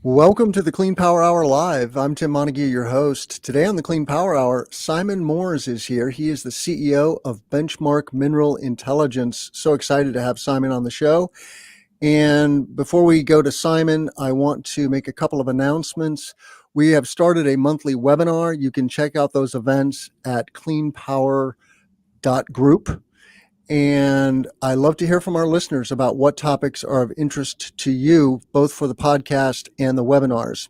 Welcome to the Clean Power Hour Live. I'm Tim Montague, your host. Today on the Clean Power Hour, Simon Moores is here. He is the CEO of Benchmark Mineral Intelligence. So excited to have Simon on the show. And before we go to Simon, I want to make a couple of announcements. We have started a monthly webinar. You can check out those events at cleanpower.group. And I love to hear from our listeners about what topics are of interest to you, both for the podcast and the webinars.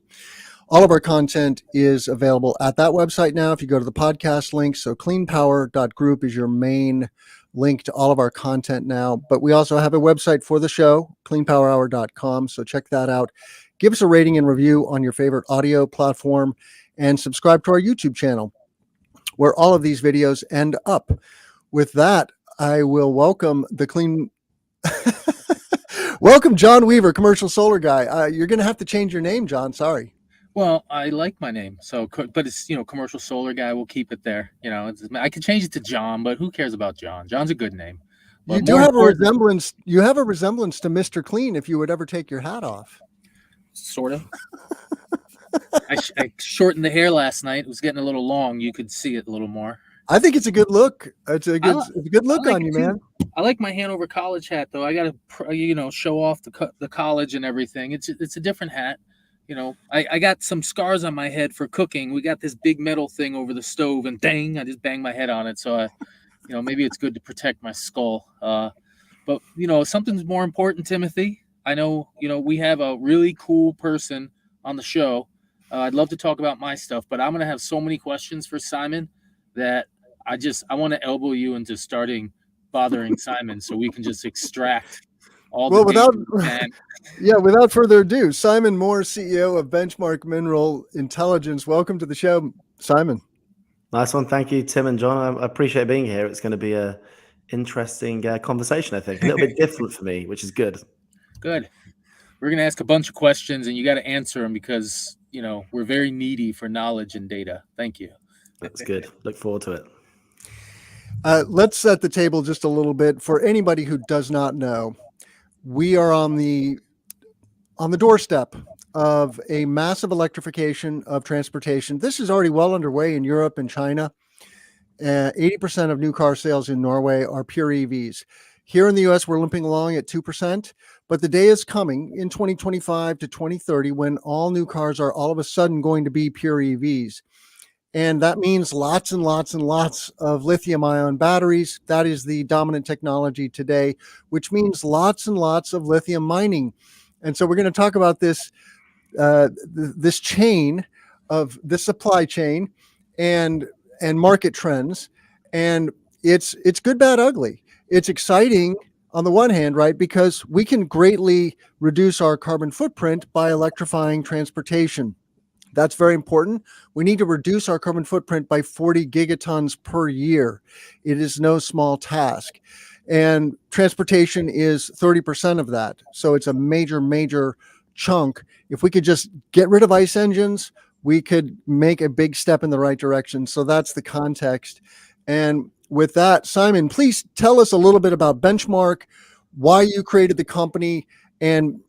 All of our content is available at that website now. If you go to the podcast link, so cleanpower.group is your main link to all of our content now. But we also have a website for the show, cleanpowerhour.com. So check that out. Give us a rating and review on your favorite audio platform and subscribe to our YouTube channel, where all of these videos end up. With that, I will welcome welcome John Weaver, commercial solar guy. You're going to have to change your name, John. Sorry. Well, I like my name, but it's, commercial solar guy. We'll keep it there. I could change it to John, but who cares about John? John's a good name. But you do have a resemblance. You have a resemblance to Mr. Clean if you would ever take your hat off. Sort of. I shortened the hair last night. It was getting a little long. You could see it a little more. I think it's a good look. It's a good look on you, man. I like my Hanover College hat, though. I got to, show off the college and everything. It's a different hat. I got some scars on my head for cooking. We got this big metal thing over the stove, and dang, I just banged my head on it. So, maybe it's good to protect my skull. But something's more important, Timothy. I know, we have a really cool person on the show. I'd love to talk about my stuff, but I'm going to have so many questions for Simon that I want to elbow you into starting bothering Simon so we can just extract all the without further ado, Simon Moore, CEO of Benchmark Mineral Intelligence. Welcome to the show, Simon. Nice one. Thank you, Tim and John. I appreciate being here. It's going to be a interesting conversation, I think. A little bit different for me, which is good. Good. We're going to ask a bunch of questions, and you got to answer them because, we're very needy for knowledge and data. Thank you. That's good. Look forward to it. Let's set the table just a little bit. For anybody who does not know, we are on the doorstep of a massive electrification of transportation. This is already well underway in Europe and China. 80% of new car sales in Norway are pure EVs. Here in the US, we're limping along at 2%, but the day is coming in 2025 to 2030 when all new cars are all of a sudden going to be pure EVs. And that means lots and lots and lots of lithium-ion batteries. That is the dominant technology today, which means lots and lots of lithium mining. And so we're going to talk about this chain of the supply chain and market trends. And it's good, bad, ugly. It's exciting on the one hand, right? Because we can greatly reduce our carbon footprint by electrifying transportation. That's very important. We need to reduce our carbon footprint by 40 gigatons per year. It is no small task. And transportation is 30% of that. So it's a major, major chunk. If we could just get rid of ICE engines, we could make a big step in the right direction. So that's the context. And with that, Simon, please tell us a little bit about Benchmark, why you created the company, and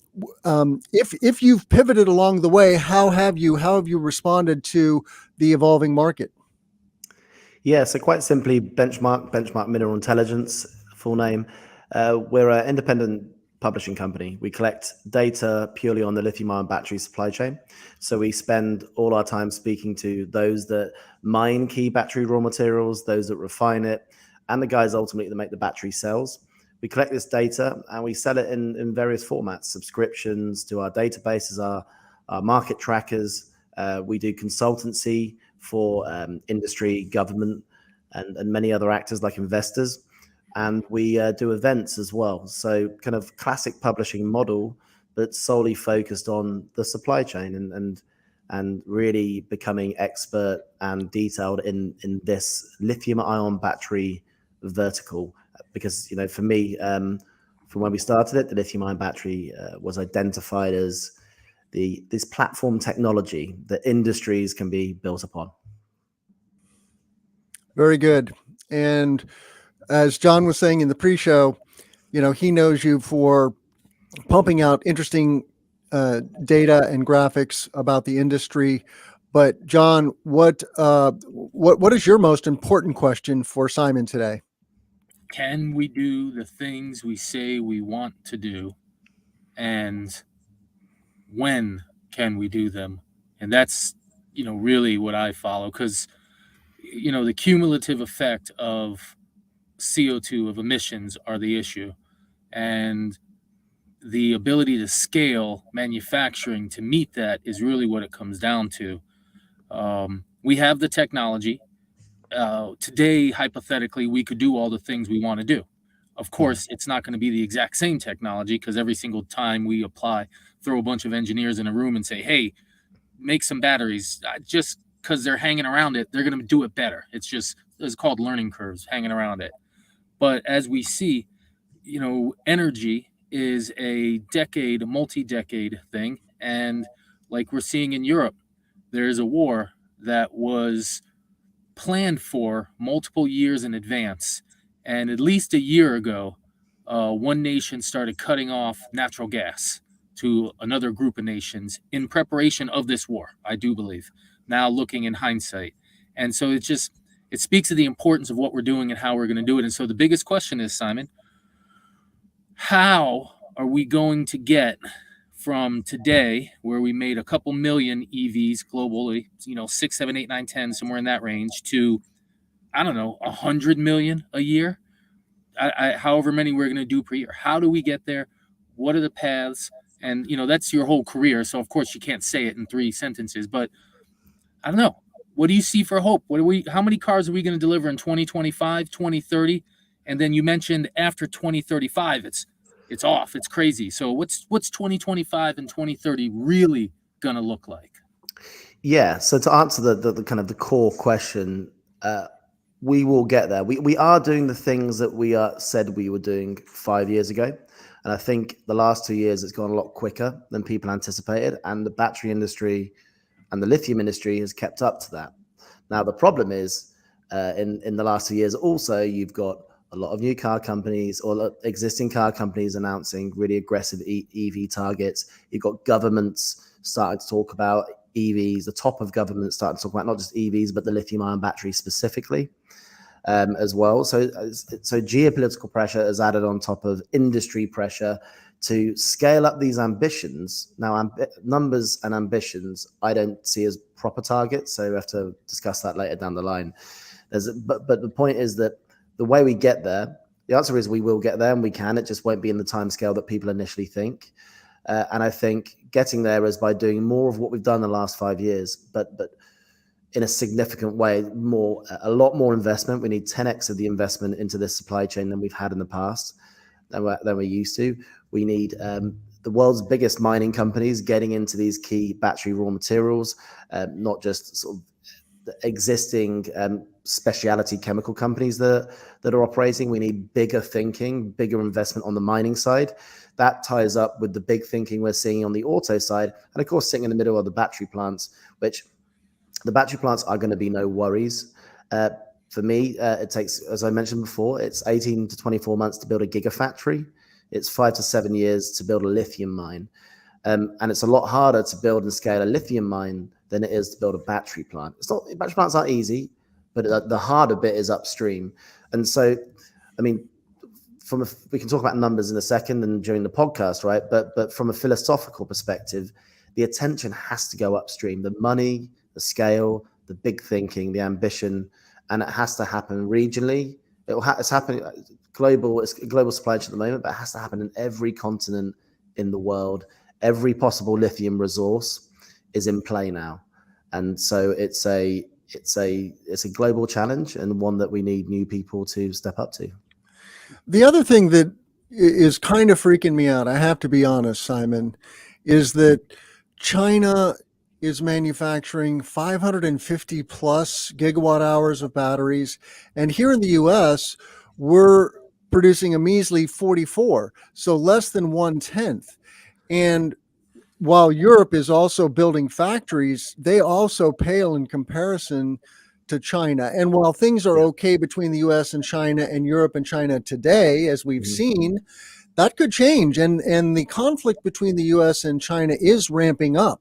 if you've pivoted along the way, how have you responded to the evolving market? Yeah, so quite simply, Benchmark Mineral Intelligence, full name. We're an independent publishing company. We collect data purely on the lithium-ion battery supply chain. So we spend all our time speaking to those that mine key battery raw materials, those that refine it, and the guys ultimately that make the battery cells. We collect this data and we sell it in various formats, subscriptions to our databases, our market trackers. We do consultancy for industry, government, and many other actors like investors. And we do events as well. So kind of classic publishing model, but solely focused on the supply chain and really becoming expert and detailed in this lithium-ion battery vertical. Because, for me, from when we started it, the lithium-ion battery was identified as this platform technology that industries can be built upon. Very good. And as John was saying in the pre-show, he knows you for pumping out interesting data and graphics about the industry. But John, what is your most important question for Simon today? Can we do the things we say we want to do, and when can we do them? And that's really what I follow, because the cumulative effect of CO2, of emissions, are the issue, and the ability to scale manufacturing to meet that is really what it comes down to. We have the technology. Today, hypothetically, we could do all the things we want to do. Of course, it's not going to be the exact same technology, because every single time we apply, throw a bunch of engineers in a room and say, hey, make some batteries, just because they're hanging around it, they're going to do it better. It's called learning curves, hanging around it. But as we see, energy is a multi-decade thing. And like we're seeing in Europe, there's a war that was planned for multiple years in advance. And at least a year ago, one nation started cutting off natural gas to another group of nations in preparation of this war, I do believe, now looking in hindsight. And so it speaks to the importance of what we're doing and how we're going to do it. And so the biggest question is, Simon, how are we going to get from today, where we made a couple million EVs globally, 6, 7, 8, 9, 10, somewhere in that range, to, I don't know, 100 million a year, however many we're going to do per year? How do we get there? What are the paths? And, that's your whole career. So, of course, you can't say it in 3 sentences. But I don't know. What do you see for hope? How many cars are we going to deliver in 2025, 2030? And then you mentioned after 2035, it's off. It's crazy. So what's 2025 and 2030 really going to look like? Yeah. So to answer the kind of the core question, we will get there. We are doing the things that we said we were doing 5 years ago. And I think the last 2 years, it's gone a lot quicker than people anticipated. And the battery industry and the lithium industry has kept up to that. Now, the problem is in the last 2 years, also, you've got a lot of new car companies or existing car companies announcing really aggressive EV targets. You've got governments starting to talk about EVs, the top of government starting to talk about not just EVs, but the lithium-ion battery specifically as well. So geopolitical pressure is added on top of industry pressure to scale up these ambitions. Now, numbers and ambitions, I don't see as proper targets, so we have to discuss that later down the line. But the point is that the way we get there, the answer is we will get there, and we can. It just won't be in the time scale that people initially think. And I think getting there is by doing more of what we've done the last 5 years, but in a significant way, a lot more investment. We need 10x of the investment into this supply chain than we've had in the past, than we're used to. We need the world's biggest mining companies getting into these key battery raw materials, not just sort of the existing specialty chemical companies that are operating. We need bigger thinking, bigger investment on the mining side. That ties up with the big thinking we're seeing on the auto side. And of course, sitting in the middle of the battery plants, which the battery plants are going to be no worries. For me, it takes, as I mentioned before, it's 18 to 24 months to build a gigafactory. It's 5 to 7 years to build a lithium mine. And it's a lot harder to build and scale a lithium mine than it is to build a battery plant. Battery plants aren't easy, but the harder bit is upstream. And so, I mean, we can talk about numbers in a second and during the podcast, right? But from a philosophical perspective, the attention has to go upstream. The money, the scale, the big thinking, the ambition, and it has to happen regionally. It's happening global. It's a global supply chain at the moment, but it has to happen in every continent in the world. Every possible lithium resource is in play now, and so it's a global challenge, and one that we need new people to step up to. The other thing that is kind of freaking me out, I have to be honest, Simon, is that China is manufacturing 550 plus gigawatt hours of batteries, and here in the US, we're producing a measly 44, so less than 1/10. And while Europe is also building factories, they also pale in comparison to China. And while things are okay between the US and China and Europe and China today, as we've seen, that could change, and the conflict between the U.S. and China is ramping up.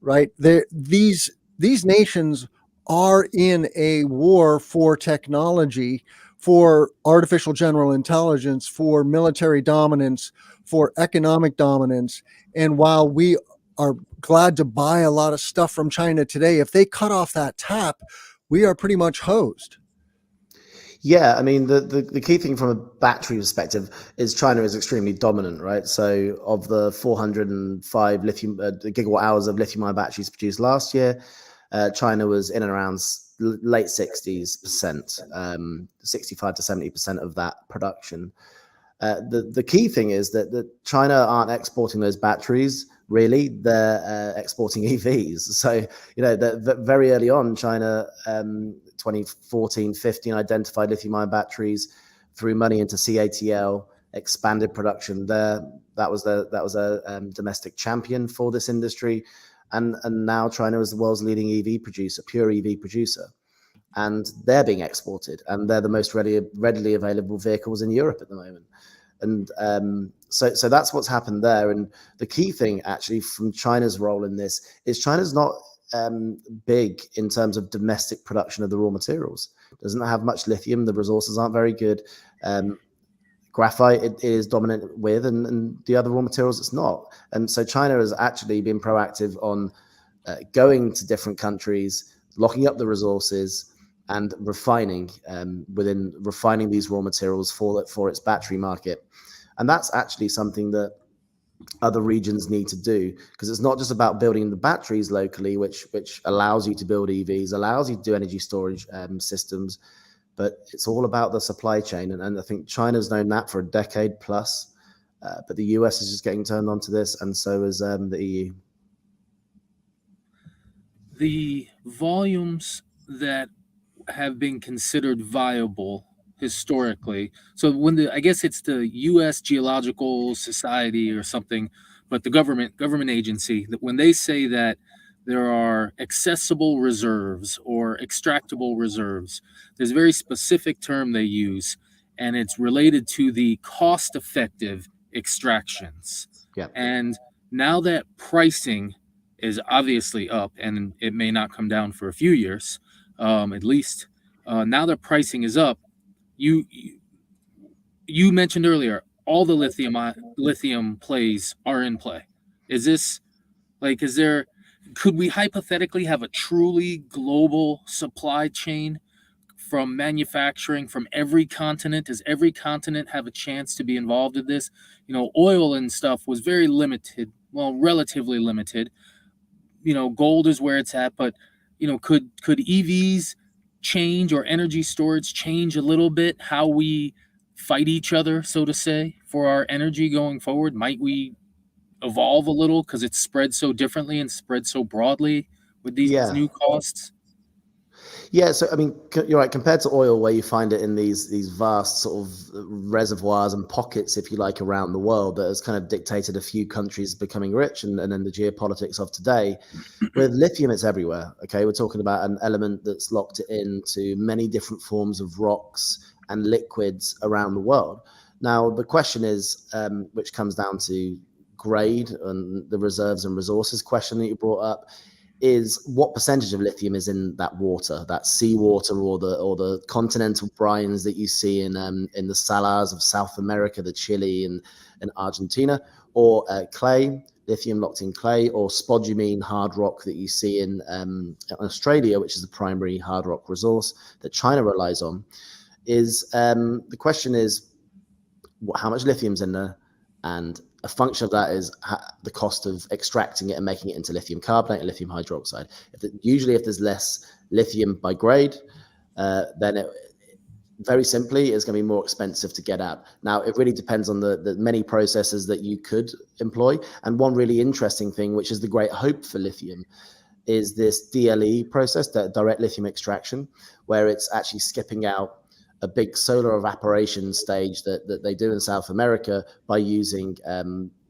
Right, these nations are in a war for technology, for artificial general intelligence, for military dominance, for economic dominance. And while we are glad to buy a lot of stuff from China today, if they cut off that tap, we are pretty much hosed. Yeah, I mean, the key thing from a battery perspective is China is extremely dominant, right? So of the 405 lithium gigawatt hours of lithium-ion batteries produced last year, China was in and around late 60%, 65 to 70% of that production. The key thing is that China aren't exporting those batteries. Really, they're exporting EVs. So, very early on, China, 2014, 15, identified lithium-ion batteries, threw money into CATL, expanded production there. That was a domestic champion for this industry, and now China is the world's leading EV producer, pure EV producer, and they're being exported, and they're the most readily available vehicles in Europe at the moment. And so that's what's happened there. And the key thing actually from China's role in this is China's not big in terms of domestic production of the raw materials. It doesn't have much lithium. The resources aren't very good. Graphite it is dominant with, and the other raw materials it's not. And so China has actually been proactive on going to different countries, locking up the resources, and refining these raw materials for its battery market. And that's actually something that other regions need to do, because it's not just about building the batteries locally, which allows you to build EVs, allows you to do energy storage systems, but it's all about the supply chain. And I think China's known that for a decade plus, but the US is just getting turned on to this, and so is the EU. The volumes that have been considered viable historically. So I guess it's the U.S. Geological Society or something, but the government agency, that when they say that there are accessible reserves or extractable reserves, there's a very specific term they use, and it's related to the cost-effective extractions. Yeah. And now that pricing is obviously up, and it may not come down for a few years, at least. Now that pricing is up, you mentioned earlier all the lithium plays are in play. Could we hypothetically have a truly global supply chain from manufacturing from every continent? Does every continent have a chance to be involved in this? Oil and stuff was very limited, well, relatively limited. Gold is where it's at, but could EVs change, or energy storage change a little bit how we fight each other, so to say, for our energy going forward? Might we evolve a little because it's spread so differently and spread so broadly with these new costs? Yeah, so I mean, you're right. Compared to oil, where you find it in these vast sort of reservoirs and pockets, if you like, around the world, that has kind of dictated a few countries becoming rich, and then the geopolitics of today. With lithium, it's everywhere. Okay, we're talking about an element that's locked into many different forms of rocks and liquids around the world. Now, the question is, which comes down to grade and the reserves and resources question that you brought up, is what percentage of lithium is in that water, that seawater, or the continental brines that you see in the salars of South America, the Chile and Argentina, or clay, lithium locked in clay, or spodumene hard rock that you see in Australia, which is the primary hard rock resource that China relies on. The question is how much lithium's in there, and a function of that is the cost of extracting it and making it into lithium carbonate and lithium hydroxide. Usually if there's less lithium by grade, then it very simply is going to be more expensive to get out. Now, it really depends on the many processes that you could employ. And one really interesting thing, which is the great hope for lithium, is this DLE process, that direct lithium extraction, where it's actually skipping out a big solar evaporation stage that they do in South America by using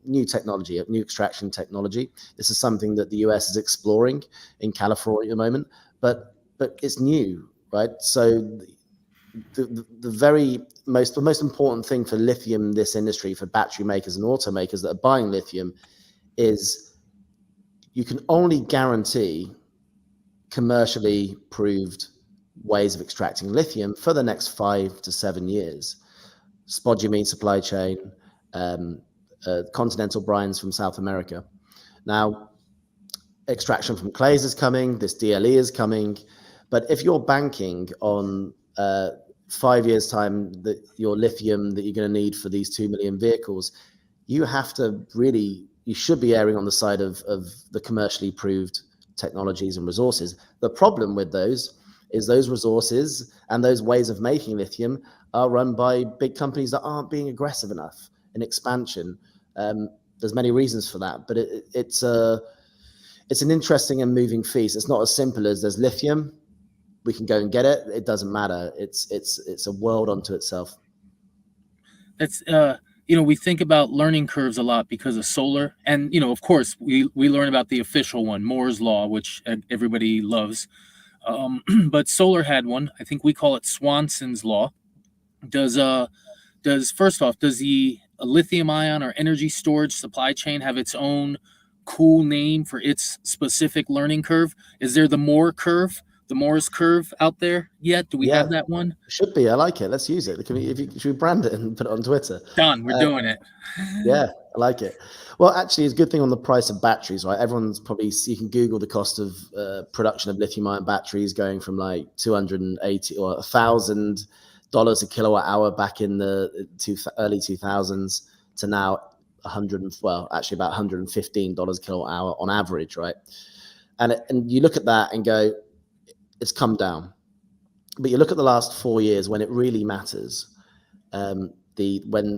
new technology, new extraction technology. This is something that the US is exploring in California at the moment, but it's new, right? So the most important thing for lithium in this industry, for battery makers and automakers that are buying lithium, is you can only guarantee commercially proved ways of extracting lithium for the next 5 to 7 years. Spodumene supply chain, continental brines from South America. Now, extraction from clays is coming, this DLE is coming, but if you're banking on 5 years' time that your lithium that you're going to need for these 2 million vehicles, you should be erring on the side of the commercially proved technologies and resources. The problem with those is those resources and those ways of making lithium are run by big companies that aren't being aggressive enough in expansion. There's many reasons for that, but it's an interesting and moving feast. It's not as simple as there's lithium, we can go and get it. It doesn't matter. It's a world unto itself. That's we think about learning curves a lot because of solar, and of course we learn about the official one, Moore's law, which everybody loves. But solar had one. I think we call it Swanson's law. Does first off, does the lithium ion or energy storage supply chain have its own cool name for its specific learning curve? Is there the Moore's curve out there yet? Do we have that one? Should be. I like it. Let's use it. Should we brand it and put it on Twitter? Done. We're doing it. Yeah, I like it. Well, actually, it's a good thing on the price of batteries, right? You can Google the cost of production of lithium-ion batteries going from like $280 or $1,000 a kilowatt hour back in the early 2000s to now about $115 a kilowatt hour on average, right? And you look at that and go, it's come down. But you look at the last 4 years when it really matters, when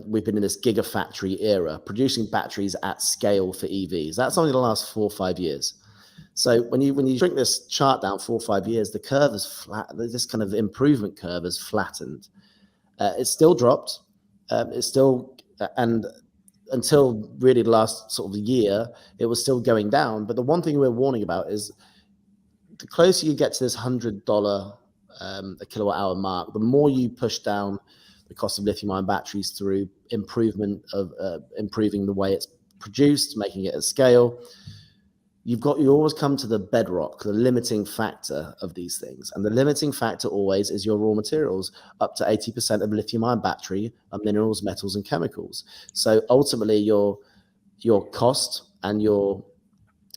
we've been in this gigafactory era, producing batteries at scale for EVs. That's only the last 4 or 5 years. So when you shrink this chart down 4 or 5 years, the curve is flat. This kind of improvement curve is flattened. It's still dropped. And until really the last sort of year, it was still going down. But the one thing we're warning about is the closer you get to this $100 a kilowatt hour mark, the more you push down the cost of lithium-ion batteries through improving the way it's produced, making it at scale. You always come to the bedrock, the limiting factor of these things. And the limiting factor always is your raw materials. Up to 80% of lithium-ion battery are minerals, metals, and chemicals. So ultimately, your cost and your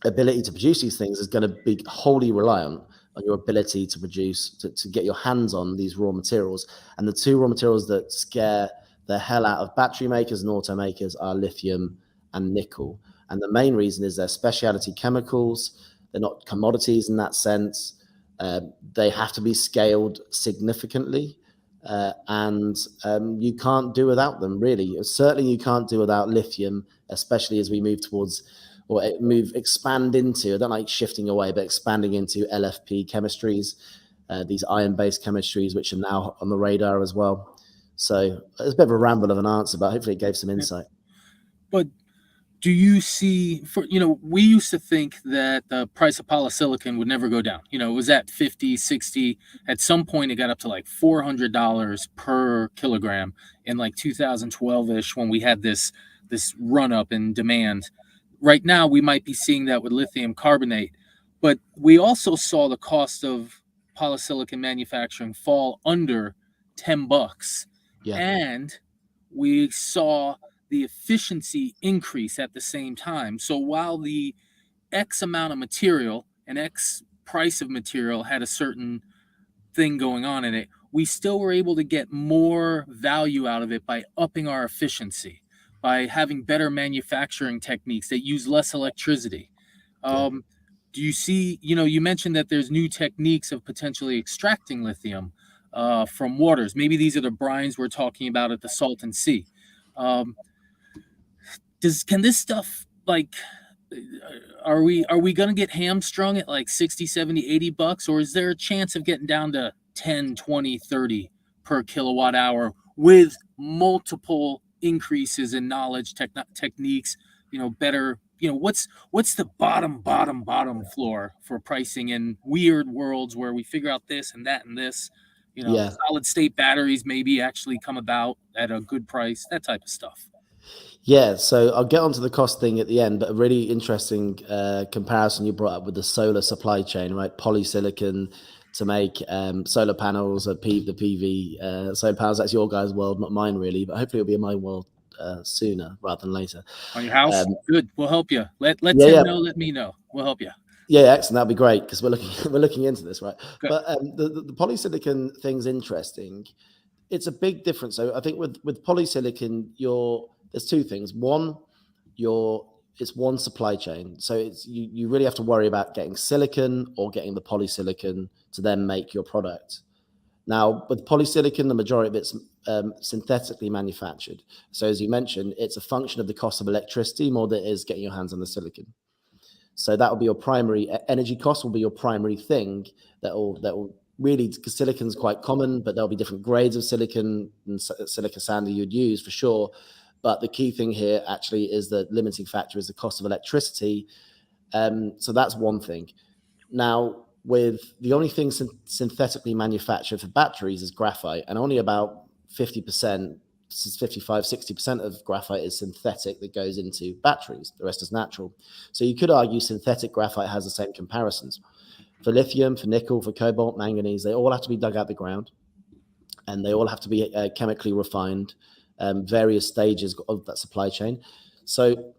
ability to produce these things is going to be wholly reliant on your ability to produce, to get your hands on these raw materials. And the two raw materials that scare the hell out of battery makers and automakers are lithium and nickel. And the main reason is they're specialty chemicals. They're not commodities in that sense. They have to be scaled significantly. And you can't do without them, really. Certainly you can't do without lithium, especially as we move towards expand into, I don't like shifting away, but expanding into LFP chemistries, these iron-based chemistries, which are now on the radar as well. So it's a bit of a ramble of an answer, but hopefully it gave some insight. But do you see, we used to think that the price of polysilicon would never go down. It was at 50, 60. At some point, it got up to like $400 per kilogram in like 2012-ish when we had this run-up in demand. Right now, we might be seeing that with lithium carbonate, but we also saw the cost of polysilicon manufacturing fall under $10. Yeah. And we saw the efficiency increase at the same time. So while the X amount of material and X price of material had a certain thing going on in it, we still were able to get more value out of it by upping our efficiency, by having better manufacturing techniques that use less electricity. Do you see, you mentioned that there's new techniques of potentially extracting lithium from waters. Maybe these are the brines we're talking about at the Salton Sea. Can this stuff, like, are we going to get hamstrung at like 60, 70, $80, or is there a chance of getting down to 10, 20, 30 per kilowatt hour with multiple increases in knowledge, techniques, better, what's the bottom floor for pricing in weird worlds where we figure out this and that and this? Yeah. solid state batteries maybe actually come about at a good price, that type of stuff. Yeah, so I'll get onto the cost thing at the end, but a really interesting comparison you brought up with the solar supply chain, right? Polysilicon to make solar panels, the PV solar panels. That's your guys' world, not mine, really. But hopefully, it'll be in my world sooner rather than later. On your house, good. We'll help you. Let Yeah, Tim yeah. know. Let me know. We'll help you. Yeah, excellent. That'd be great because we're looking into this, right? Good. But the polysilicon thing's interesting. It's a big difference. So I think with polysilicon, there's two things. One, it's one supply chain. So it's you really have to worry about getting silicon or getting the polysilicon to then make your product. Now, with polysilicon, the majority of it's synthetically manufactured. So as you mentioned, it's a function of the cost of electricity more than it is getting your hands on the silicon. So that will be your primary energy cost. Will be your primary thing that will really, because silicon's quite common, but there'll be different grades of silicon and silica sand that you'd use for sure. But the key thing here actually is the limiting factor is the cost of electricity. So that's one thing. Now, with the only thing synthetically manufactured for batteries is graphite, and only about 50%, 55, 60% of graphite is synthetic that goes into batteries. The rest is natural. So you could argue synthetic graphite has the same comparisons. For lithium, for nickel, for cobalt, manganese, they all have to be dug out the ground, and they all have to be chemically refined, various stages of that supply chain. So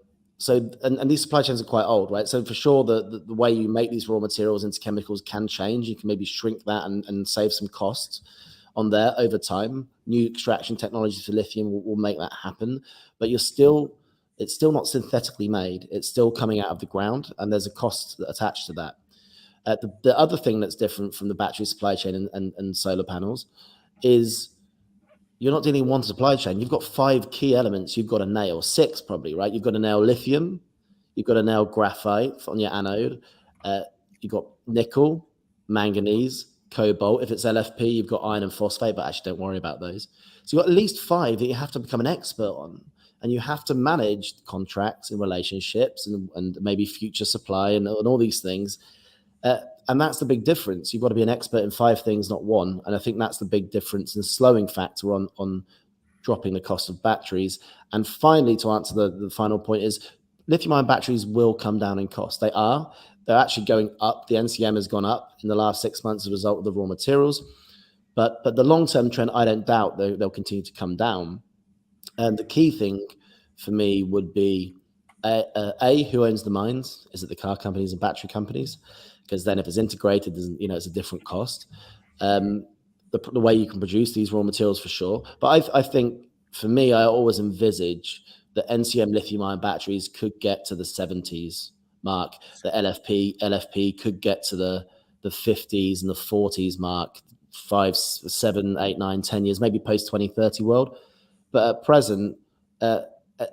these supply chains are quite old, right? So for sure, the way you make these raw materials into chemicals can change. You can maybe shrink that and save some costs on there over time. New extraction technologies for lithium will make that happen, but it's still not synthetically made. It's still coming out of the ground, and there's a cost attached to that. The other thing that's different from the battery supply chain and solar panels is you're not dealing in one supply chain. You've got 5 key elements you've got to nail, 6 probably, right? You've got to nail lithium, you've got to nail graphite on your anode, you've got nickel, manganese, cobalt. If it's LFP, you've got iron and phosphate, but actually don't worry about those. So you've got at least 5 that you have to become an expert on, and you have to manage contracts and relationships and maybe future supply and all these things. And that's the big difference. You've got to be an expert in 5 things, not one. And I think that's the big difference and slowing factor on dropping the cost of batteries. And finally, to answer the final point is lithium-ion batteries will come down in cost. They're actually going up. The NCM has gone up in the last 6 months as a result of the raw materials. But the long-term trend, I don't doubt they'll continue to come down. And the key thing for me would be, who owns the mines? Is it the car companies and battery companies? Because then if it's integrated, it's a different cost. The way you can produce these raw materials for sure. But I think for me, I always envisage that NCM lithium-ion batteries could get to the 70s mark. The LFP could get to the 50s and the 40s mark, 5, 7, 8, 9, 10 years, maybe post 2030 world. But at present,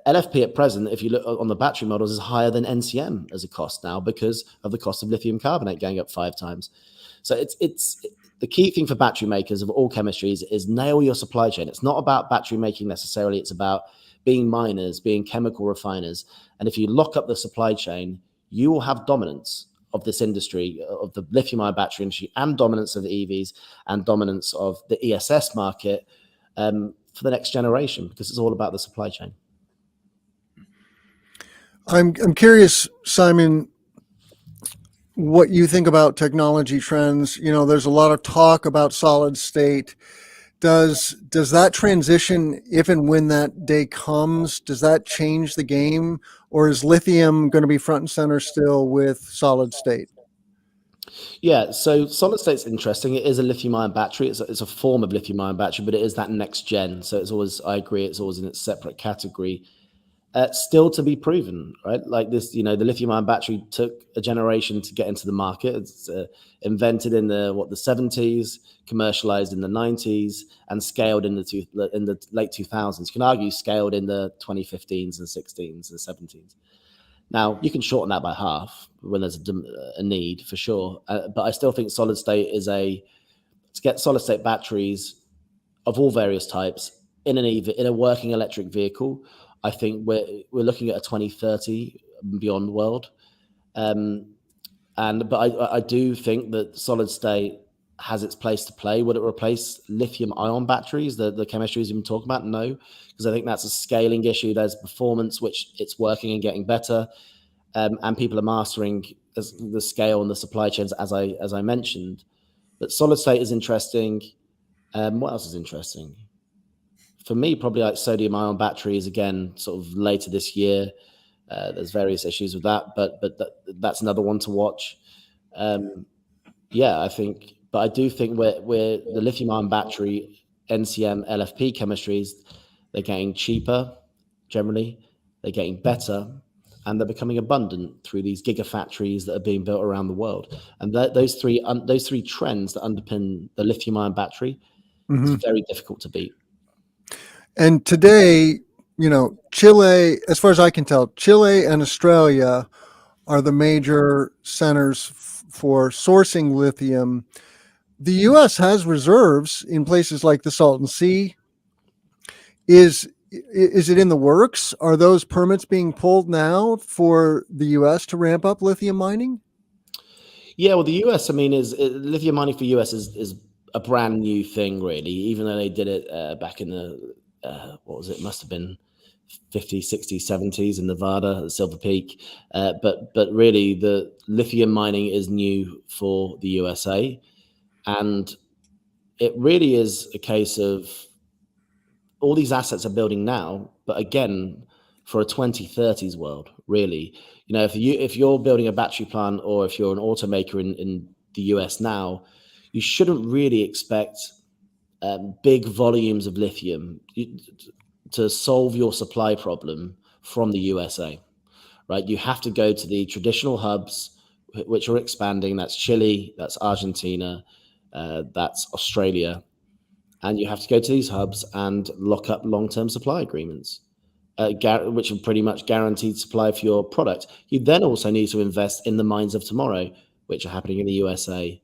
LFP at present, if you look on the battery models, is higher than NCM as a cost now because of the cost of lithium carbonate going up 5 times. So it's the key thing for battery makers of all chemistries is nail your supply chain. It's not about battery making necessarily. It's about being miners, being chemical refiners. And if you lock up the supply chain, you will have dominance of this industry, of the lithium-ion battery industry, and dominance of the EVs and dominance of the ESS market for the next generation, because it's all about the supply chain. I'm curious, Simon, what you think about technology trends. There's a lot of talk about solid state. Does that transition, if and when that day comes, does that change the game, or is lithium going to be front and center still with solid state? Yeah, so solid state's interesting. It is a lithium-ion battery. It's a form of lithium-ion battery, but it is that next gen. So I agree, it's always in its separate category. Still to be proven, right? Like this, the lithium-ion battery took a generation to get into the market. It's invented in the 70s, commercialized in the 90s, and scaled in the late 2000s. You can argue scaled in the 2015s and 16s and 17s. Now, you can shorten that by half when there's a need, for sure. But I still think solid state to get solid state batteries of all various types in a working electric vehicle, I think we're looking at a 2030 and beyond world. But I do think that solid state has its place to play. Would it replace lithium-ion batteries, the chemistries we've been talking about? No, because I think that's a scaling issue. There's performance, which it's working and getting better, and people are mastering the scale and the supply chains, as I mentioned. But solid state is interesting. What else is interesting? For me, probably like sodium-ion batteries, again, sort of later this year. There's various issues with that, but that's another one to watch. Yeah, I think, but I do think we're the lithium-ion battery, NCM, LFP chemistries, they're getting cheaper generally, they're getting better, and they're becoming abundant through these gigafactories that are being built around the world. And those three trends that underpin the lithium-ion battery is very difficult to beat. And today, Chile, as far as I can tell, Chile and Australia are the major centers for sourcing lithium. The U.S. has reserves in places like the Salton Sea. Is it in the works? Are those permits being pulled now for the U.S. to ramp up lithium mining? Yeah, well, the US, I mean, lithium mining for US is a brand new thing, really. Even though they did it back in the what was it? Must have been 50s, 60s, 70s in Nevada at Silver Peak. But really, the lithium mining is new for the USA, and it really is a case of all these assets are building now, but again, for a 2030s world, really. If you're building a battery plant, or if you're an automaker in the US now, you shouldn't really expect big volumes of lithium to solve your supply problem from the USA, right? You have to go to the traditional hubs, which are expanding. That's Chile, that's Argentina, that's Australia. And you have to go to these hubs and lock up long-term supply agreements, which are pretty much guaranteed supply for your product. You then also need to invest in the mines of tomorrow, which are happening in the USA,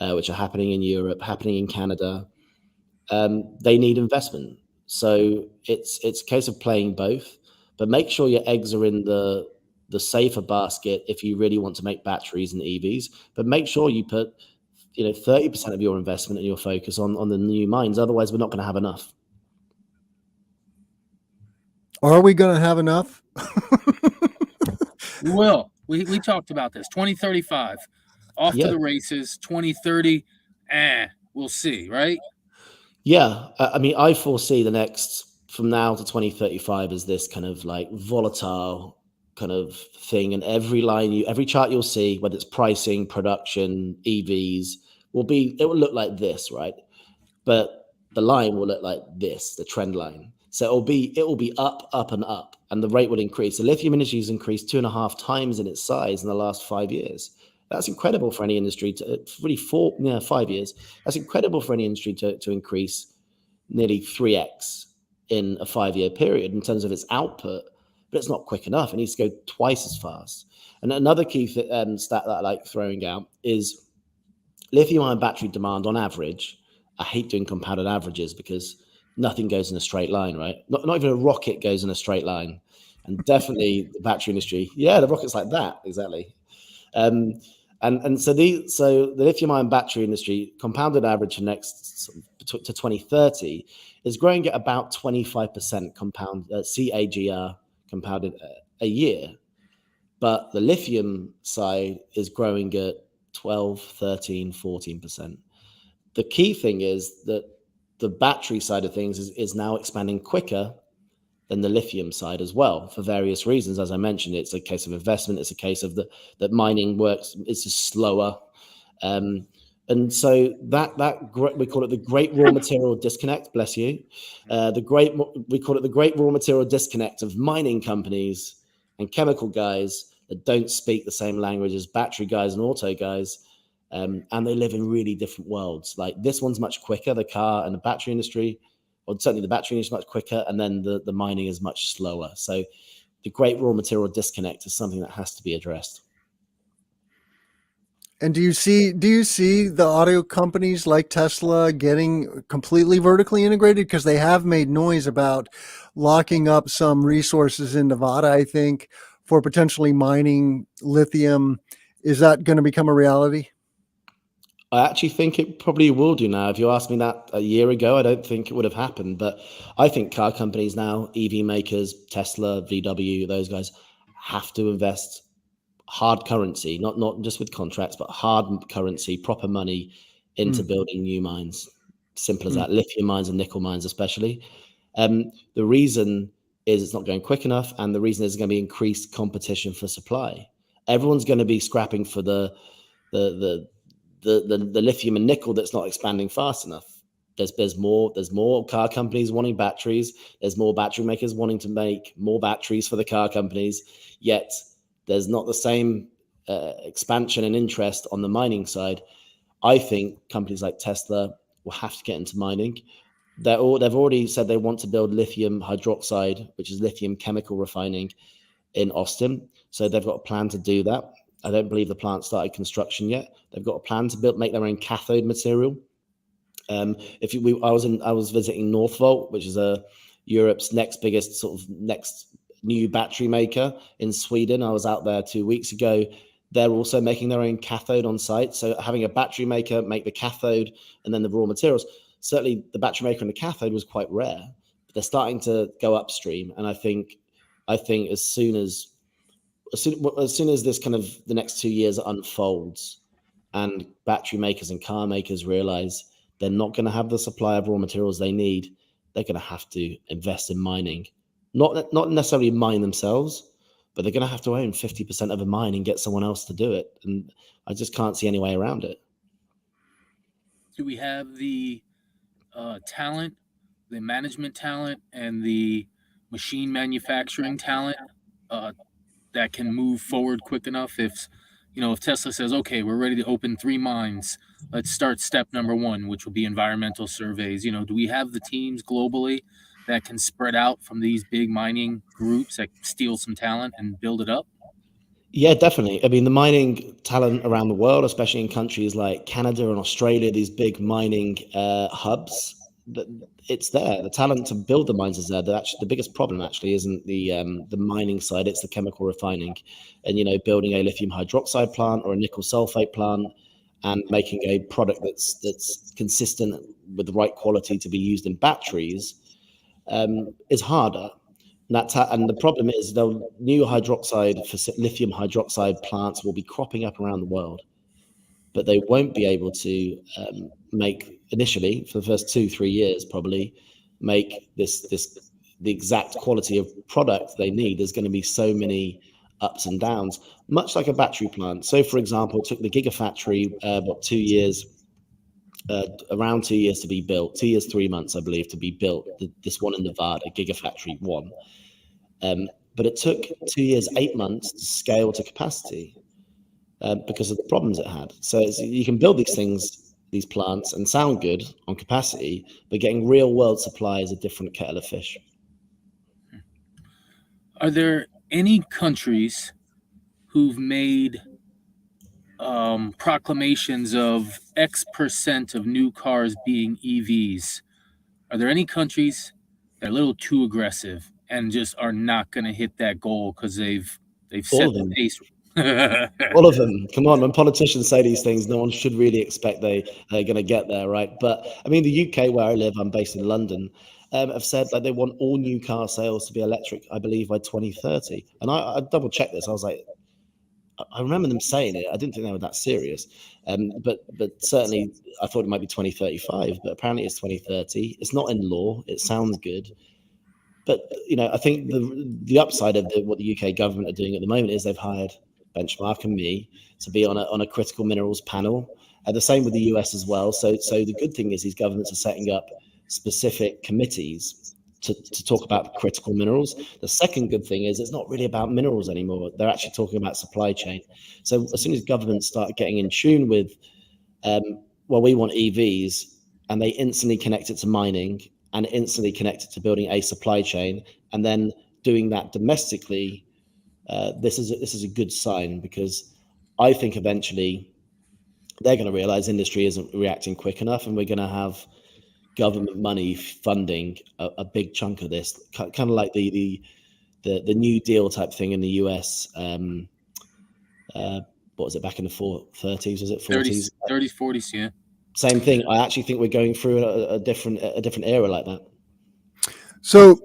which are happening in Europe, happening in Canada. They need investment. So it's a case of playing both, but make sure your eggs are in the safer basket if you really want to make batteries and EVs. But make sure you put 30% of your investment and your focus on the new mines. Otherwise, we're not going to have enough. Are we going to have enough? We will. We talked about this. 2035, off to the races. 2030, we'll see, right? Yeah. I mean, I foresee the next, from now to 2035, as this kind of like volatile kind of thing. And every chart you'll see, whether it's pricing, production, EVs, it will look like this, right? But the line will look like this, the trend line. So it will be up, up, and up, and the rate will increase. The lithium industry has increased 2.5 times in its size in the last 5 years. That's incredible for any industry to really 5 years. That's incredible for any industry to increase nearly 3x in a 5-year period in terms of its output. But it's not quick enough. It needs to go twice as fast. And another key stat that I like throwing out is lithium-ion battery demand on average. I hate doing compounded averages because nothing goes in a straight line, right? Not even a rocket goes in a straight line. And definitely the battery industry, the rocket's like that, exactly. And so the lithium-ion battery industry compounded average to 2030 is growing at about 25% CAGR compounded a year. But the lithium side is growing at 12, 13, 14%. The key thing is that the battery side of things is now expanding quicker than the lithium side as well, for various reasons. As I mentioned, it's a case of investment. It's a case of that mining works. It's just slower. And so we call it the great raw material disconnect. Bless you. We call it the great raw material disconnect of mining companies and chemical guys that don't speak the same language as battery guys and auto guys. And they live in really different worlds. Like this one's much quicker, the car and the battery industry, or certainly the battery industry is much quicker, and then the mining is much slower. So the great raw material disconnect is something that has to be addressed. And do you see the auto companies like Tesla getting completely vertically integrated? Because they have made noise about locking up some resources in Nevada, I think, for potentially mining lithium. Is that going to become a reality? I actually think it probably will do now. If you asked me that a year ago, I don't think it would have happened. But I think car companies now, EV makers, Tesla, VW, those guys have to invest hard currency, not just with contracts, but hard currency, proper money into building new mines. Simple as that. Lithium mines and nickel mines, especially. The reason is it's not going quick enough, and the reason is going to be increased competition for supply. Everyone's going to be scrapping for the lithium and nickel that's not expanding fast enough. There's more car companies wanting batteries. There's more battery makers wanting to make more batteries for the car companies. Yet there's not the same expansion and interest on the mining side. I think companies like Tesla will have to get into mining. They've already said they want to build lithium hydroxide, which is lithium chemical refining, in Austin. So they've got a plan to do that. I don't believe the plant started construction yet. They've got a plan to make their own cathode material. I was visiting Northvolt, which is Europe's next biggest next new battery maker in Sweden. I was out there 2 weeks ago. They're also making their own cathode on site. So having a battery maker make the cathode and then the raw materials. Certainly the battery maker and the cathode was quite rare, but they're starting to go upstream. And I think as soon as this kind of the next 2 years unfolds and battery makers and car makers realize they're not going to have the supply of raw materials they need, they're going to have to invest in mining. Not necessarily mine themselves, but they're going to have to own 50% of a mine and get someone else to do it. And I just can't see any way around it. Do we have the talent, the management talent, and the machine manufacturing talent that can move forward quick enough? If Tesla says, okay, we're ready to open 3 mines, let's start step number 1, which will be environmental surveys. Do we have the teams globally that can spread out from these big mining groups that steal some talent and build it up? Yeah, definitely. I mean, the mining talent around the world, especially in countries like Canada and Australia, these big mining hubs, it's there. The talent to build the mines is there. The biggest problem actually isn't the mining side; it's the chemical refining, and building a lithium hydroxide plant or a nickel sulfate plant, and making a product that's consistent with the right quality to be used in batteries is harder. And the problem is the new lithium hydroxide plants will be cropping up around the world, but they won't be able to make initially for the first 2-3 years probably make the exact quality of product they need. There's going to be so many ups and downs, much like a battery plant. So, for example, it took the Gigafactory around 2 years to be built, 2 years, 3 months, I believe, to be built. This one in Nevada, Gigafactory 1. But it took 2 years, 8 months to scale to capacity because of the problems it had. So you can build these plants, and sound good on capacity, but getting real world supply is a different kettle of fish. Are there any countries who've made proclamations of X% of new cars being EVs? Are there any countries that are a little too aggressive and just are not going to hit that goal because they've set the pace? All of them. Come on, when politicians say these things, no one should really expect they're going to get there, right? But I mean, the UK, where I live, I'm based in London, have said that they want all new car sales to be electric, I believe, by 2030. And I double checked this. I was like, I remember them saying it. I didn't think they were that serious. But certainly I thought it might be 2035, but apparently it's 2030. It's not in law. It sounds good. But, I think the upside of what the UK government are doing at the moment is they've hired Benchmark and me to be on a critical minerals panel. The same with the US as well. So the good thing is these governments are setting up specific committees to talk about critical minerals. The second good thing is it's not really about minerals anymore. They're actually talking about supply chain. So as soon as governments start getting in tune with, we want EVs, and they instantly connect it to mining and instantly connect it to building a supply chain, and then doing that domestically, this is a good sign, because I think eventually they're going to realize industry isn't reacting quick enough, and we're going to have government money funding a big chunk of this, kind of like the New Deal type thing in the US. what was it, back in the 30s? Was it 30s, 40s? 30s, 40s, yeah. Same thing. I actually think we're going through a different era like that. So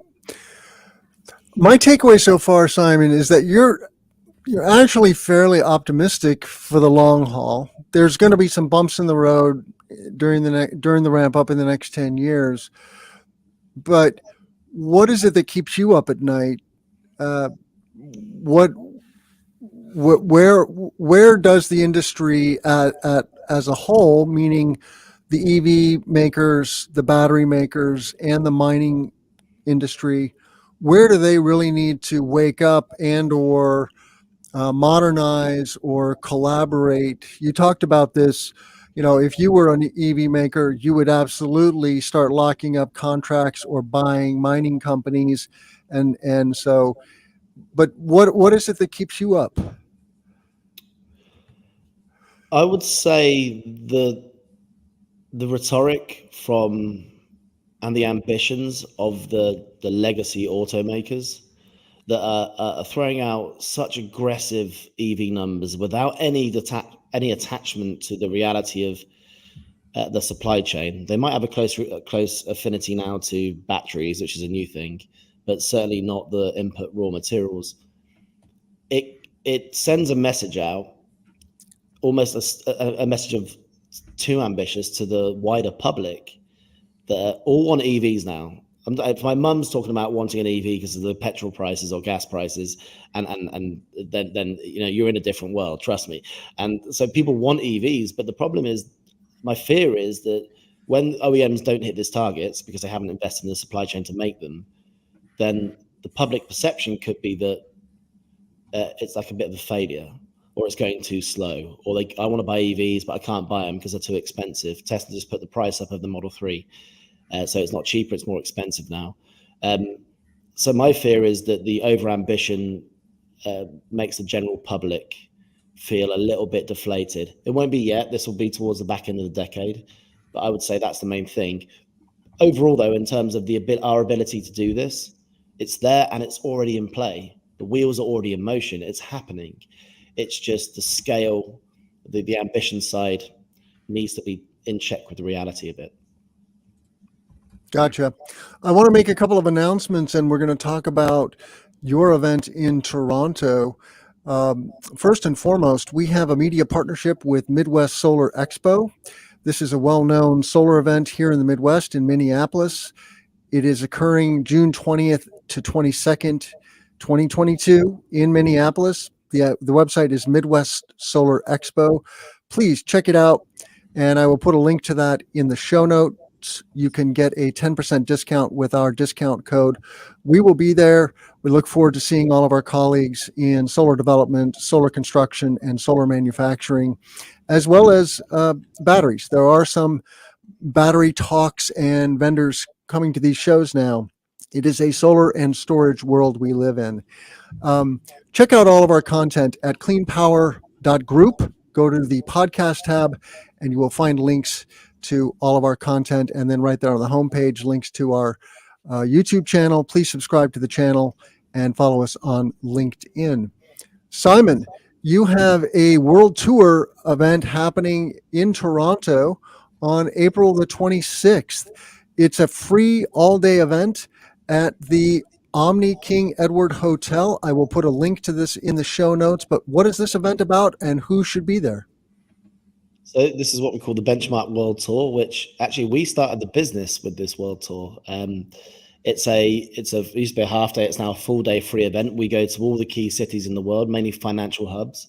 my takeaway so far, Simon, is that you're actually fairly optimistic for the long haul. There's going to be some bumps in the road during the ramp up in the next 10 years. But what is it that keeps you up at night? Where does the industry as a whole, meaning the EV makers, the battery makers, and the mining industry, where do they really need to wake up and or modernize or collaborate? You talked about this. If you were an EV maker, you would absolutely start locking up contracts or buying mining companies, and so. But what is it that keeps you up? I would say the rhetoric from and the ambitions of the legacy automakers that are throwing out such aggressive EV numbers without any attachment to the reality of the supply chain. They might have a close affinity now to batteries, which is a new thing, but certainly not the input raw materials. It sends a message out, almost a message of too ambitious to the wider public that all want EVs now. If my mum's talking about wanting an EV because of the petrol prices or gas prices, and then you're in a different world, trust me. And so people want EVs, but the problem is, my fear is that when OEMs don't hit these targets because they haven't invested in the supply chain to make them, then the public perception could be that it's like a bit of a failure, or it's going too slow, or I want to buy EVs, but I can't buy them because they're too expensive. Tesla just put the price up of the Model 3. So it's not cheaper, it's more expensive now. So my fear is that the overambition makes the general public feel a little bit deflated. It won't be yet. This will be towards the back end of the decade. But I would say that's the main thing. Overall, though, in terms of our ability to do this, it's there and it's already in play. The wheels are already in motion. It's happening. It's just the scale, the ambition side needs to be in check with the reality a bit. Gotcha. I want to make a couple of announcements, and we're going to talk about your event in Toronto. First and foremost, we have a media partnership with Midwest Solar Expo. This is a well-known solar event here in the Midwest in Minneapolis. It is occurring June 20th to 22nd, 2022 in Minneapolis. The website is Midwest Solar Expo. Please check it out, and I will put a link to that in the show notes. You can get a 10% discount with our discount code. We will be there. We look forward to seeing all of our colleagues in solar development, solar construction, and solar manufacturing, as well as batteries. There are some battery talks and vendors coming to these shows now. It is a solar and storage world we live in. Check out all of our content at cleanpower.group. Go to the podcast tab, and you will find links to all of our content. And then right there on the homepage, links to our YouTube channel. Please subscribe to the channel and follow us on LinkedIn. Simon, you have a world tour event happening in Toronto on April the 26th. It's a free all-day event at the Omni King Edward Hotel. I will put a link to this in the show notes, but what is this event about and who should be there? So this is what we call the Benchmark World Tour, which actually we started the business with this World Tour. It used to be a half day. It's now a full day free event. We go to all the key cities in the world, mainly financial hubs,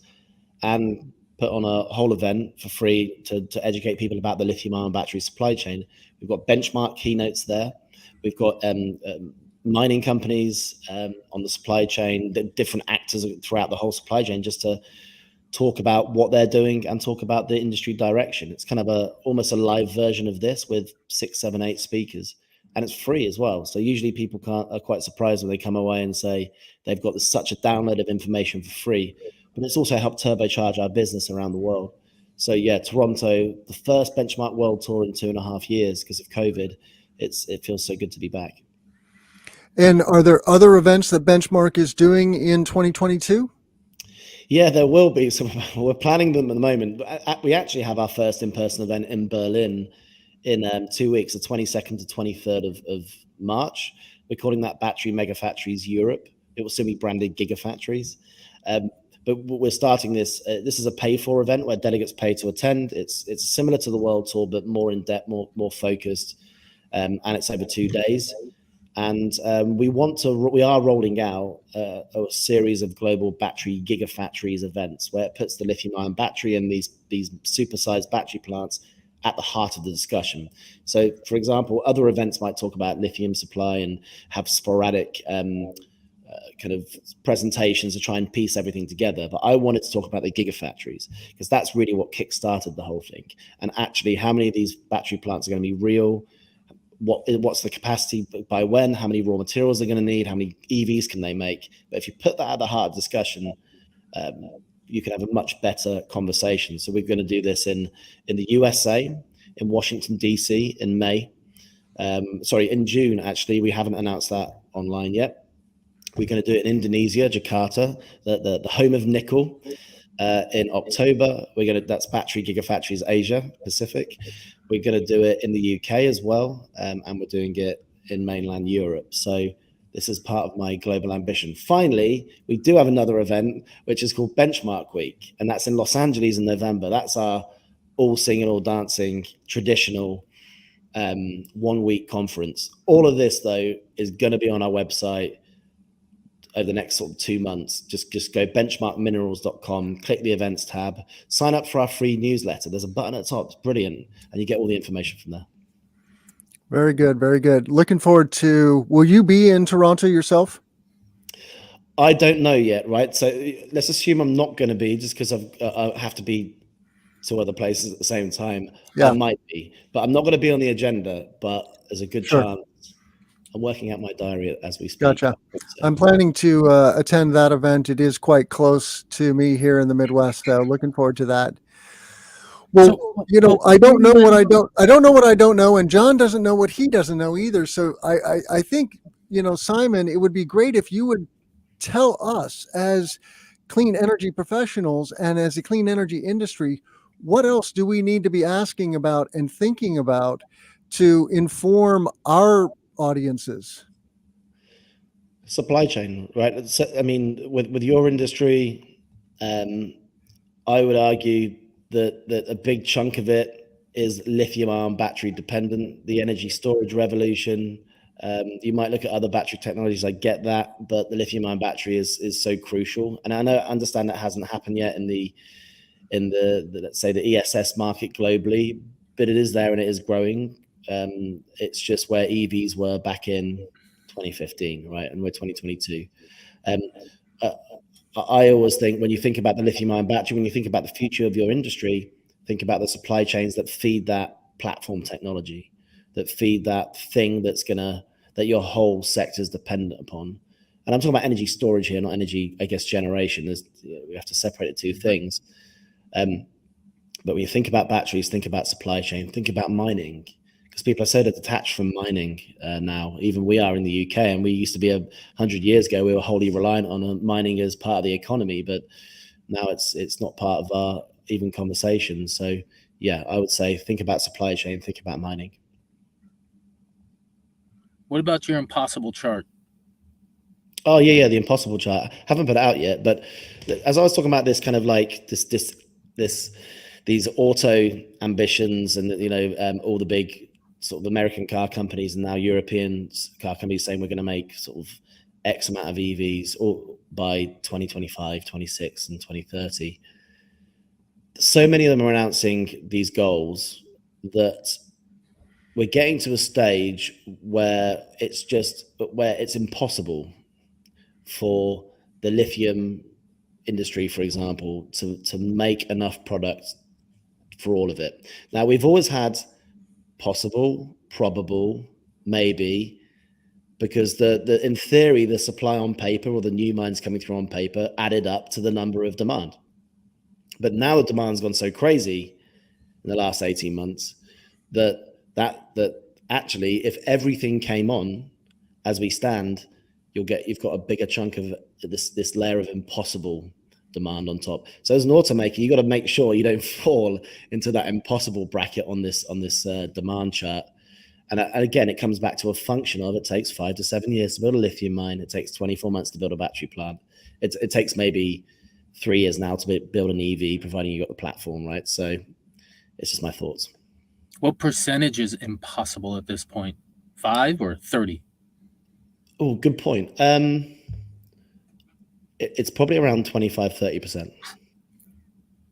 and put on a whole event for free to educate people about the lithium-ion battery supply chain. We've got benchmark keynotes there. We've got mining companies on the supply chain, the different actors throughout the whole supply chain, just to talk about what they're doing and talk about the industry direction. It's kind of almost a live version of this with 6, 7, 8 speakers, and it's free as well. So usually people are quite surprised when they come away and say they've got such a download of information for free, but it's also helped turbocharge our business around the world. So yeah, Toronto, the first Benchmark World Tour in 2.5 years because of COVID. It feels so good to be back. And are there other events that Benchmark is doing in 2022? Yeah, there will be. So we're planning them at the moment. We actually have our first in-person event in Berlin in 2 weeks, the 22nd to 23rd of March. We're calling that Battery Mega Factories Europe. It will soon be branded Gigafactories. But we're starting this. This is a pay-for event where delegates pay to attend. It's similar to the World Tour, but more in depth, more focused, and it's over 2 days. And we are rolling out a series of global battery gigafactories events where it puts the lithium-ion battery and these supersized battery plants at the heart of the discussion. So, for example, other events might talk about lithium supply and have sporadic kind of presentations to try and piece everything together. But I wanted to talk about the gigafactories because that's really what kickstarted the whole thing. And actually, how many of these battery plants are going to be real? What's the capacity by when? How many raw materials they're going to need? How many EVs can they make? But if you put that at the heart of discussion, you can have a much better conversation. So we're going to do this in the USA, in Washington, DC in May. In June, actually. We haven't announced that online yet. We're going to do it in Indonesia, Jakarta, the home of nickel. In October, that's Battery Gigafactories Asia Pacific. We're going to do it in the UK as well, and we're doing it in mainland Europe. So this is part of my global ambition. Finally, we do have another event, which is called Benchmark Week, and that's in Los Angeles in November. That's our all singing, all dancing, traditional 1 week conference. All of this, though, is going to be on our website over the next sort of 2 months. Just go benchmarkminerals.com, click the events tab, sign up for our free newsletter. There's a button at the top. It's brilliant. And you get all the information from there. Very good. Very good. Looking forward to, will you be in Toronto yourself? I don't know yet, right? So let's assume I'm not going to be just because I have to be to other places at the same time. Yeah. I might be, but I'm not going to be on the agenda, but there's a good chance. I'm working out my diary as we speak. Gotcha. I'm planning to attend that event. It is quite close to me here in the Midwest, though. Looking forward to that. Well, I don't know what I don't know what I don't know, and John doesn't know what he doesn't know either. So I think, Simon, it would be great if you would tell us as clean energy professionals and as a clean energy industry, what else do we need to be asking about and thinking about to inform our audiences? Supply chain, right? So, I mean, with your industry, I would argue that a big chunk of it is lithium-ion battery dependent. The energy storage revolution. You might look at other battery technologies. I get that, but the lithium-ion battery is so crucial. And I understand that hasn't happened yet in the let's say the ESS market globally, but it is there and it is growing. It's just where EVs were back in 2015, right? And we're 2022. I always think when you think about the lithium-ion battery, when you think about the future of your industry, think about the supply chains that feed that platform technology, that feed that thing that your whole sector is dependent upon. And I'm talking about energy storage here, not energy, I guess, generation. We have to separate the two things. But when you think about batteries, think about supply chain, think about mining. Because people are so detached from mining now. Even we are in the UK, and we used to be 100 years ago, we were wholly reliant on mining as part of the economy, but now it's not part of our even conversation. So yeah, I would say think about supply chain, think about mining. What about your impossible chart? Oh yeah, the impossible chart. I haven't put it out yet, but as I was talking about this kind of like these auto ambitions, and all the big sort of American car companies and now European car companies saying we're going to make sort of X amount of EVs or by 2025, 26 and 2030. So many of them are announcing these goals that we're getting to a stage where it's impossible for the lithium industry, for example, to make enough product for all of it. Now, we've always had possible, probable, maybe, because in theory, the supply on paper or the new mines coming through on paper added up to the number of demand. But now the demand's gone so crazy in the last 18 months that actually, if everything came on as we stand, you've got a bigger chunk of this layer of impossible demand on top. So as an automaker, you got to make sure you don't fall into that impossible bracket on this demand chart. And again, it comes back to a function of it takes 5 to 7 years to build a lithium mine. It takes 24 months to build a battery plant. It takes maybe 3 years now to build an EV, providing you got the platform, right? So it's just my thoughts. What percentage is impossible at this point? 5 or 30? Oh, good point. It's probably around 25, 30%.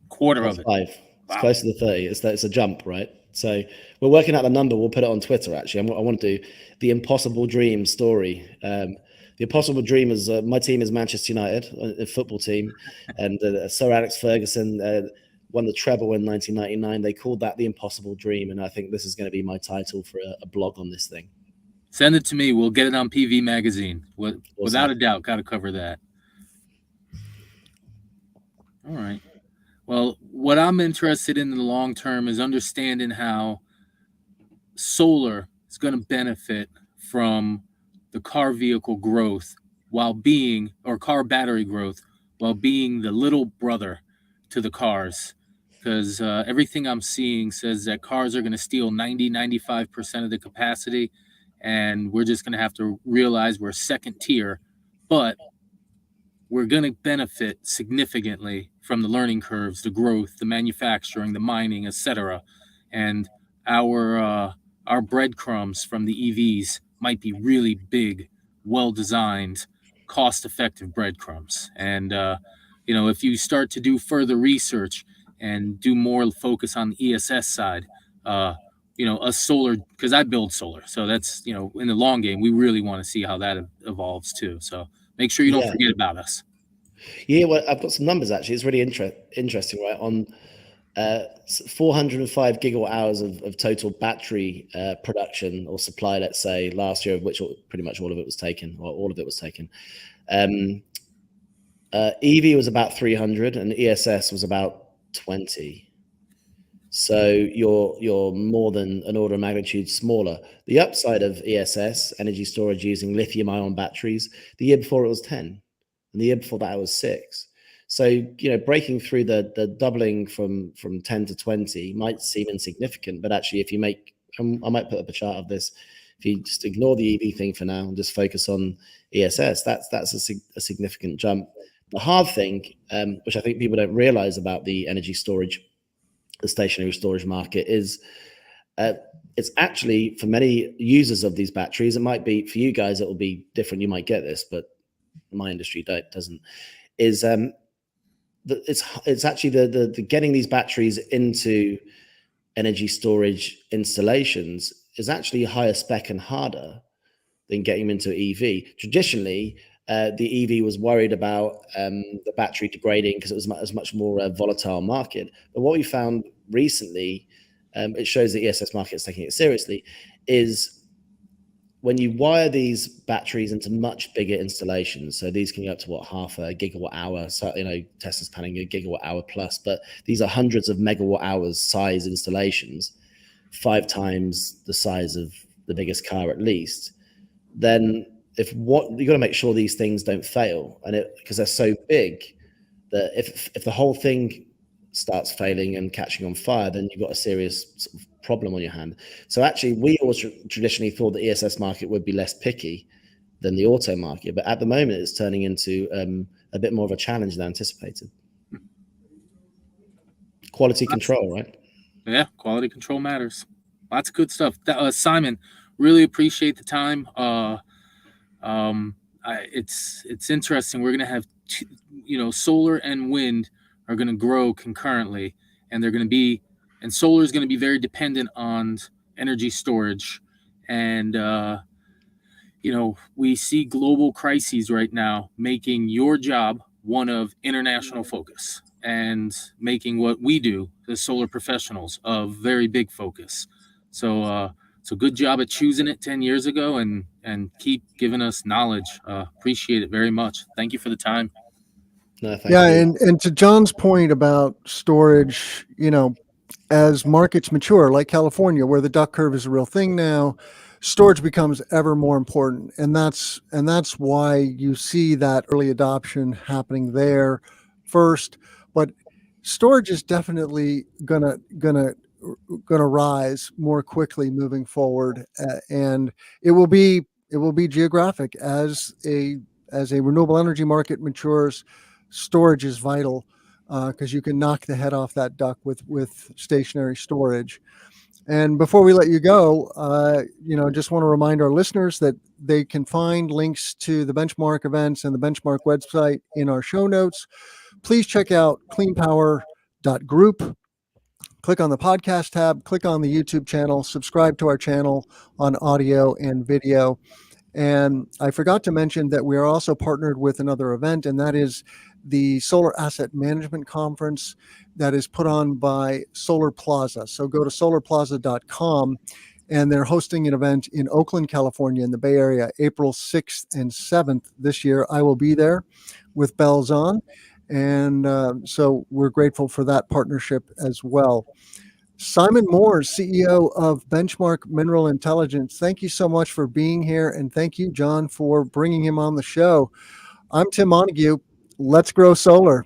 Quarter of it. 5. It's close to the 30. It's a jump, right? So we're working out the number. We'll put it on Twitter, actually. I want to do the impossible dream story. The impossible dream is my team is Manchester United, a football team, and Sir Alex Ferguson won the treble in 1999. They called that the impossible dream, and I think this is going to be my title for a blog on this thing. Send it to me. We'll get it on PV Magazine. Without a doubt, got to cover that. All right. Well, what I'm interested in the long term is understanding how solar is going to benefit from the car vehicle growth or car battery growth while being the little brother to the cars. Because everything I'm seeing says that cars are going to steal 95% of the capacity, and we're just going to have to realize we're second tier, but we're going to benefit significantly from the learning curves, the growth, the manufacturing, the mining, etc. And our breadcrumbs from the EVs might be really big, well-designed, cost-effective breadcrumbs. And if you start to do further research and do more focus on the ESS side, us solar, because I build solar, so that's in the long game, we really want to see how that evolves too. So make sure you don't forget about us. Yeah, well, I've got some numbers actually. It's really interesting, right? On 405 gigawatt hours of total battery production or supply, let's say, last year, of which pretty much all of it was taken, or all of it was taken. EV was about 300 and ESS was about 20. So you're more than an order of magnitude smaller. The upside of ESS, energy storage using lithium-ion batteries, the year before it was 10, and the year before that it was 6. So breaking through the doubling from 10 to 20 might seem insignificant, but actually, if you make, I might put up a chart of this. If you just ignore the EV thing for now and just focus on ESS, that's a significant jump. The hard thing, which I think people don't realize about the energy storage, the stationary storage market, is it's actually, for many users of these batteries, it might be, for you guys, it will be different. You might get this, but my industry doesn't. Is it's actually the getting these batteries into energy storage installations is actually higher spec and harder than getting them into EV. Traditionally, the EV was worried about the battery degrading because it was much more volatile market. But what we found recently, it shows the ESS market is taking it seriously, is when you wire these batteries into much bigger installations. So these can go up to half a gigawatt hour. So Tesla's planning a gigawatt hour plus, but these are hundreds of megawatt hours size installations, 5 times the size of the biggest car at least. Then you got to make sure these things don't fail, and because they're so big that if the whole thing starts failing and catching on fire, then you've got a serious sort of problem on your hand. So actually, we always traditionally thought the ESS market would be less picky than the auto market, but at the moment it's turning into a bit more of a challenge than anticipated. Quality control, right? Yeah, quality control matters. Lots of good stuff. Simon, really appreciate the time. It's interesting. We're going to have solar and wind are going to grow concurrently, and solar is going to be very dependent on energy storage. And we see global crises right now making your job one of international focus, and making what we do as solar professionals a very big focus. So good job at choosing it 10 years ago, and keep giving us knowledge. Appreciate it very much. Thank you for the time. No, thank you. And to John's point about storage, as markets mature, like California, where the duck curve is a real thing now, storage becomes ever more important. And that's why you see that early adoption happening there first, but storage is definitely gonna rise more quickly moving forward, and it will be geographic as a renewable energy market matures. Storage is vital because you can knock the head off that duck with stationary storage. And before we let you go, just want to remind our listeners that they can find links to the Benchmark events and the Benchmark website in our show notes. Please check out cleanpower.group. Click on the podcast tab, click on the YouTube channel, subscribe to our channel on audio and video. And I forgot to mention that we are also partnered with another event, and that is the Solar Asset Management Conference that is put on by Solar Plaza. So go to solarplaza.com, and they're hosting an event in Oakland, California, in the Bay Area, April 6th and 7th this year. I will be there with bells on, and so we're grateful for that partnership as well. Simon Moore, CEO of Benchmark Mineral Intelligence, thank you so much for being here, and thank you, John, for bringing him on the show. I'm Tim Montague. Let's grow solar.